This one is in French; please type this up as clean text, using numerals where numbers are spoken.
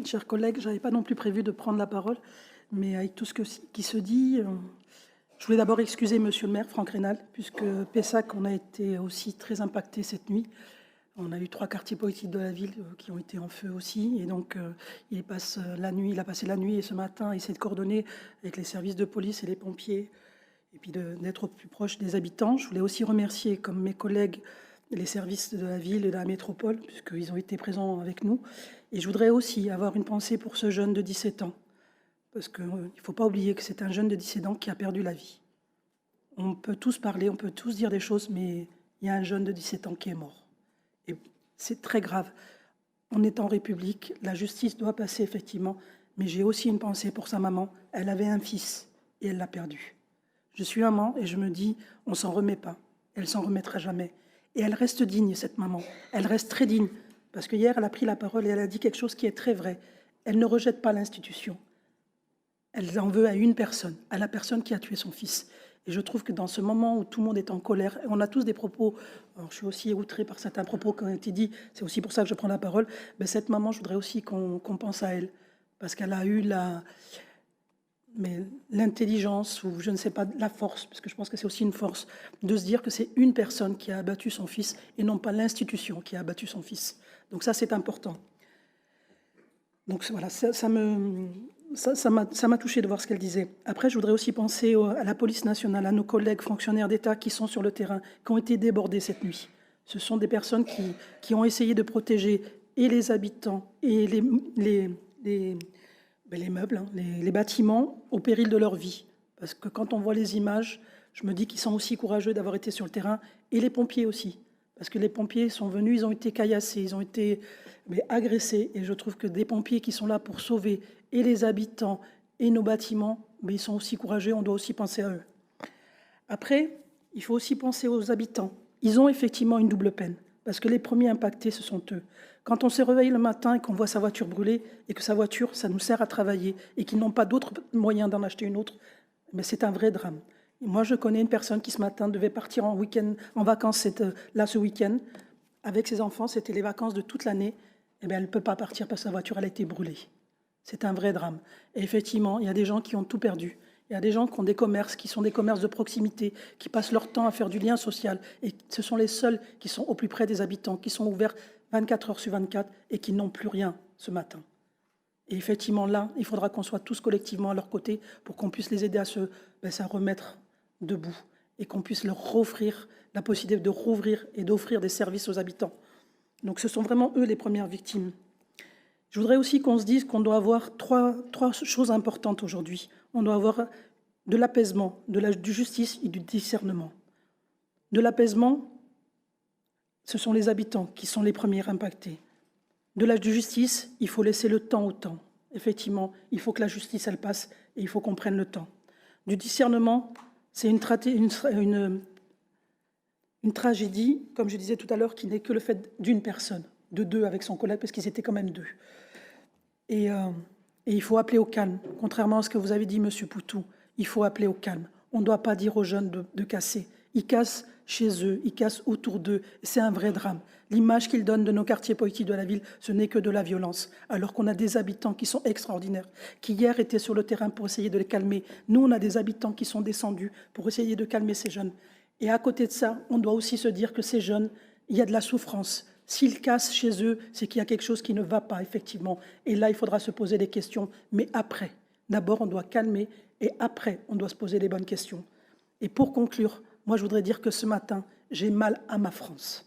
Chers collègues, je n'avais pas non plus prévu de prendre la parole, mais avec tout ce qui se dit, je voulais d'abord excuser monsieur le maire, Franck Rénal, puisque Pessac, on a été aussi très impacté cette nuit. On a eu 3 quartiers politiques de la ville qui ont été en feu aussi. Et donc, il a passé la nuit et ce matin, essayer de coordonner avec les services de police et les pompiers, et puis d'être au plus proche des habitants. Je voulais aussi remercier, comme mes collègues, les services de la ville et de la métropole, puisqu'ils ont été présents avec nous. Et je voudrais aussi avoir une pensée pour ce jeune de 17 ans, parce qu'il ne faut pas oublier que c'est un jeune de 17 ans qui a perdu la vie. On peut tous parler, on peut tous dire des choses, mais il y a un jeune de 17 ans qui est mort. Et c'est très grave. On est en République, la justice doit passer effectivement, mais j'ai aussi une pensée pour sa maman. Elle avait un fils et elle l'a perdu. Je suis maman et je me dis, on s'en remet pas. Elle s'en remettra jamais. Et elle reste digne, cette maman. Elle reste très digne. Parce que hier, elle a pris la parole et elle a dit quelque chose qui est très vrai. Elle ne rejette pas l'institution. Elle en veut à une personne, à la personne qui a tué son fils. Et je trouve que dans ce moment où tout le monde est en colère, on a tous des propos, alors je suis aussi outrée par certains propos qui ont été dits, c'est aussi pour ça que je prends la parole, mais cette maman, je voudrais aussi qu'on pense à elle, parce qu'elle a eu l'intelligence, ou je ne sais pas, la force, parce que je pense que c'est aussi une force, de se dire que c'est une personne qui a abattu son fils, et non pas l'institution qui a abattu son fils. Donc ça, c'est important. Donc voilà, ça m'a touché de voir ce qu'elle disait. Après, je voudrais aussi penser à la police nationale, à nos collègues fonctionnaires d'État qui sont sur le terrain, qui ont été débordés cette nuit. Ce sont des personnes qui ont essayé de protéger et les habitants et les meubles, hein, les bâtiments, au péril de leur vie. Parce que quand on voit les images, je me dis qu'ils sont aussi courageux d'avoir été sur le terrain, et les pompiers aussi. Parce que les pompiers sont venus, ils ont été caillassés, ils ont été agressés, et je trouve que des pompiers qui sont là pour sauver et les habitants et nos bâtiments, mais ils sont aussi courageux, on doit aussi penser à eux. Après, il faut aussi penser aux habitants. Ils ont effectivement une double peine, parce que les premiers impactés, ce sont eux. Quand on se réveille le matin et qu'on voit sa voiture brûler, et que sa voiture, ça nous sert à travailler, et qu'ils n'ont pas d'autres moyens d'en acheter une autre, mais c'est un vrai drame. Et moi, je connais une personne qui, ce matin, devait partir en week-end, en vacances là ce week-end, avec ses enfants, c'était les vacances de toute l'année, eh bien, elle ne peut pas partir parce que sa voiture, elle a été brûlée. C'est un vrai drame. Et effectivement, il y a des gens qui ont tout perdu. Il y a des gens qui ont des commerces, qui sont des commerces de proximité, qui passent leur temps à faire du lien social. Et ce sont les seuls qui sont au plus près des habitants, qui sont ouverts 24 heures sur 24 et qui n'ont plus rien ce matin. Et effectivement, là, il faudra qu'on soit tous collectivement à leur côté pour qu'on puisse les aider à se remettre debout et qu'on puisse leur offrir la possibilité de rouvrir et d'offrir des services aux habitants. Donc ce sont vraiment eux les premières victimes. Je voudrais aussi qu'on se dise qu'on doit avoir trois choses importantes aujourd'hui. On doit avoir de l'apaisement, du justice et du discernement. De l'apaisement, ce sont les habitants qui sont les premiers impactés. De la justice, il faut laisser le temps au temps. Effectivement, il faut que la justice, elle passe et il faut qu'on prenne le temps. Du discernement, c'est une tragédie, comme je disais tout à l'heure, qui n'est que le fait d'une personne, de deux avec son collègue, parce qu'ils étaient quand même deux. Et il faut appeler au calme. Contrairement à ce que vous avez dit, Monsieur Poutou, il faut appeler au calme. On ne doit pas dire aux jeunes de casser. Ils cassent chez eux, ils cassent autour d'eux. C'est un vrai drame. L'image qu'ils donnent de nos quartiers politiques de la ville, ce n'est que de la violence. Alors qu'on a des habitants qui sont extraordinaires, qui hier étaient sur le terrain pour essayer de les calmer. Nous, on a des habitants qui sont descendus pour essayer de calmer ces jeunes. Et à côté de ça, on doit aussi se dire que ces jeunes, il y a de la souffrance. S'ils cassent chez eux, c'est qu'il y a quelque chose qui ne va pas, effectivement. Et là, il faudra se poser des questions. Mais après, d'abord, on doit calmer et après, on doit se poser les bonnes questions. Et pour conclure, moi, je voudrais dire que ce matin, j'ai mal à ma France.